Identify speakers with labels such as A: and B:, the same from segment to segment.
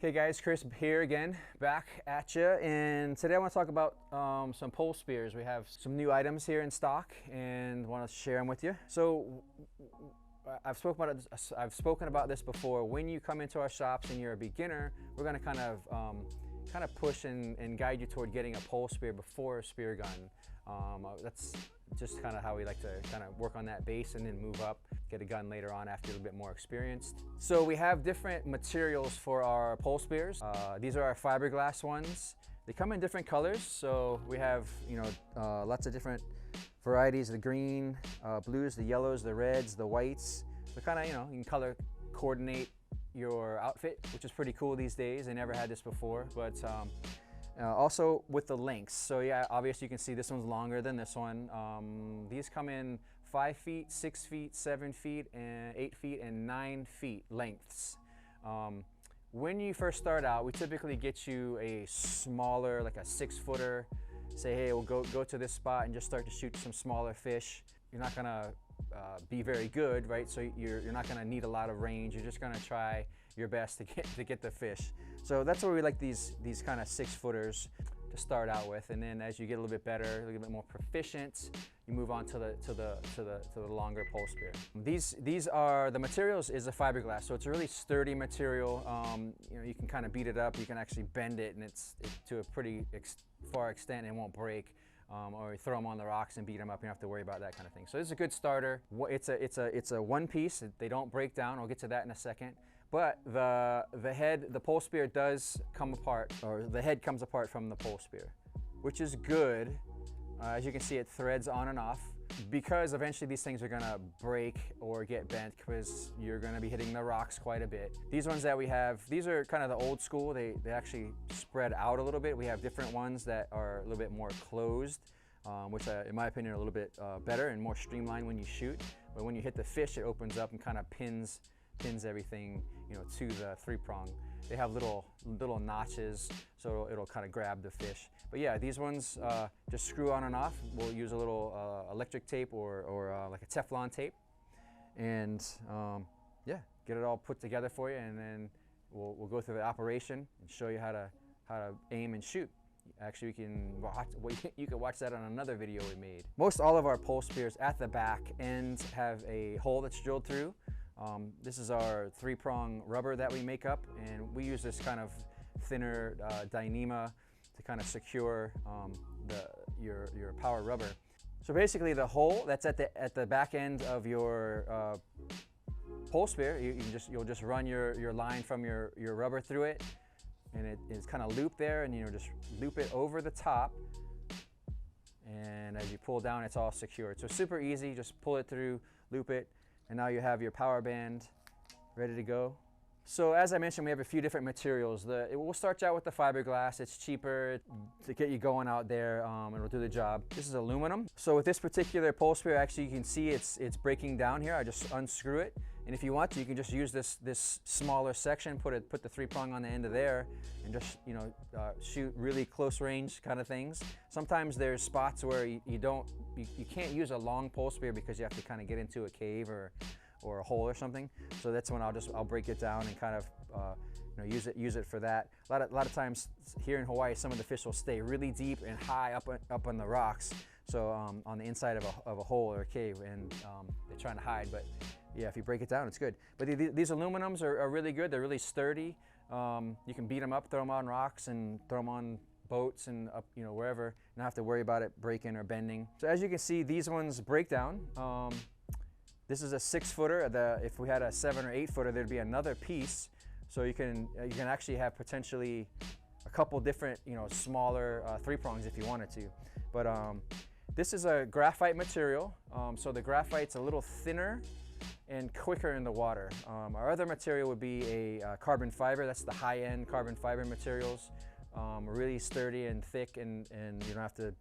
A: Hey guys, Kris here again, back at you, and today I want to talk about some pole spears. We have some new items here in stock and want to share them with you. So I've spoken about this before. When you come into our shops and you're a beginner, we're going to kind of push and guide you toward getting a pole spear before a spear gun. That's just kind of how we like to kind of work on that base and then move up, get a gun later on after you're a little bit more experienced. So we have different materials for our pole spears. These are our fiberglass ones. They come in different colors. So we have, lots of different varieties, the green, blues, the yellows, the reds, the whites. So kind of, you can color coordinate your outfit, which is pretty cool these days. I never had this before, but also with the lengths. So yeah, obviously you can see this one's longer than this one. These come in 5 feet, 6 feet, 7 feet, and 8 feet, and 9 feet lengths. When you first start out, we typically get you a smaller, like a 6-footer. Say, hey, we'll go to this spot and just start to shoot some smaller fish. You're not gonna be very good, right? So you're not gonna need a lot of range. You're just gonna try your best to get the fish. So that's where we like these kind of 6-footers to start out with, and then as you get a little bit better, a little bit more proficient, you move on to the longer pole spear. These are the materials is a fiberglass, so it's a really sturdy material. You can kind of beat it up. You can actually bend it, and it's to a pretty far extent, and it won't break. Or throw them on the rocks and beat them up. You don't have to worry about that kind of thing. So this is a good starter. It's a one piece. They don't break down. I'll get to that in a second. But the pole spear does come apart, or the head comes apart from the pole spear, which is good. As you can see, it threads on and off, because eventually these things are gonna break or get bent because you're gonna be hitting the rocks quite a bit. These ones that we have, these are kind of the old school. They actually spread out a little bit. We have different ones that are a little bit more closed, which in my opinion are a little bit better and more streamlined when you shoot. But when you hit the fish, it opens up and kind of pins everything, to the 3-prong. They have little notches, so it'll kind of grab the fish. But yeah, these ones just screw on and off. We'll use a little electric tape or like a Teflon tape, and yeah, get it all put together for you, and then we'll go through the operation and show you how to aim and shoot. Actually, you can watch that on another video we made. Most all of our pole spears at the back end have a hole that's drilled through. This is our 3-prong rubber that we make up, and we use this kind of thinner Dyneema to kind of secure your power rubber. So basically, the hole that's at the back end of your pole spear, you'll just run your line from your rubber through it, and it's kind of looped there, and just loop it over the top. And as you pull down, it's all secured. So super easy. Just pull it through, loop it. And now you have your power band ready to go. So as I mentioned, we have a few different materials. We'll start you out with the fiberglass. It's cheaper to get you going out there. It'll do the job. This is aluminum. So with this particular pole spear, actually you can see it's breaking down here. I just unscrew it. And if you want to, you can just use this smaller section, put the 3-prong on the end of there, and just shoot really close range kind of things. Sometimes there's spots where you can't use a long pole spear because you have to kind of get into a cave or a hole or something. So that's when I'll break it down and kind of use it for that. A lot of times here in Hawaii, some of the fish will stay really deep and high up on the rocks. So on the inside of a hole or a cave, and they're trying to hide. But yeah, if you break it down, it's good. But these aluminums are really good. They're really sturdy. You can beat them up, throw them on rocks, and throw them on boats and up, wherever. Not have to worry about it breaking or bending. So as you can see, these ones break down. This is a 6-footer. If we had a 7 or 8-footer, there'd be another piece. So you can actually have potentially a couple different, smaller 3-prongs if you wanted to. But this is a graphite material. So the graphite's a little thinner and quicker in the water. Our other material would be a carbon fiber. That's the high-end carbon fiber materials. Really sturdy and thick, and you don't have to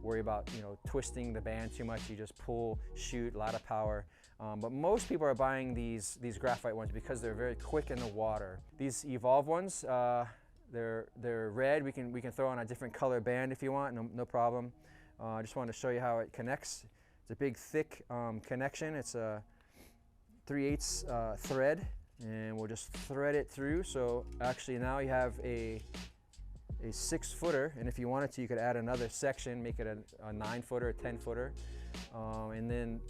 A: worry about twisting the band too much. You just pull, shoot, a lot of power. But most people are buying these graphite ones because they're very quick in the water. These Evolve ones, they're red. We can throw on a different color band if you want, no problem. I just wanted to show you how it connects. It's a big thick connection. It's a 3/8 thread and we'll just thread it through. So actually now you have a 6-footer, and if you wanted to, you could add another section, make it a 9-footer, a 10-footer. And then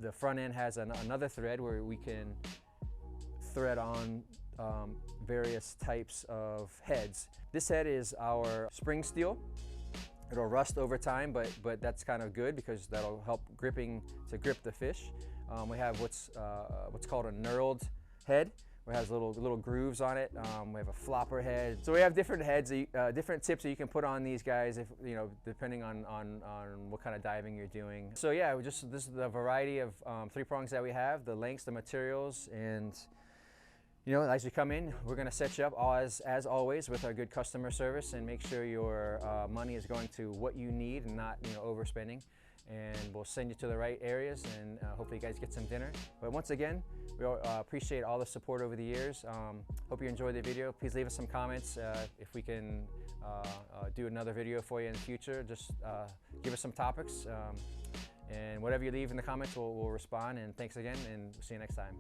A: the front end has another thread where we can thread on various types of heads. This head is our spring steel. It'll rust over time, but that's kind of good because that'll help grip the fish. We have what's called a knurled head, where it has little grooves on it. We have a flopper head. So we have different heads, different tips that you can put on these guys, if depending on what kind of diving you're doing. So yeah, this is the variety of 3-prongs that we have, the lengths, the materials, and as you come in, we're going to set you up as always with our good customer service and make sure your money is going to what you need and not overspending. And we'll send you to the right areas, and hopefully you guys get some dinner. But once again, we appreciate all the support over the years. Hope you enjoyed the video. Please leave us some comments if we can do another video for you in the future. Just give us some topics, and whatever you leave in the comments, we'll respond. And thanks again, and we'll see you next time.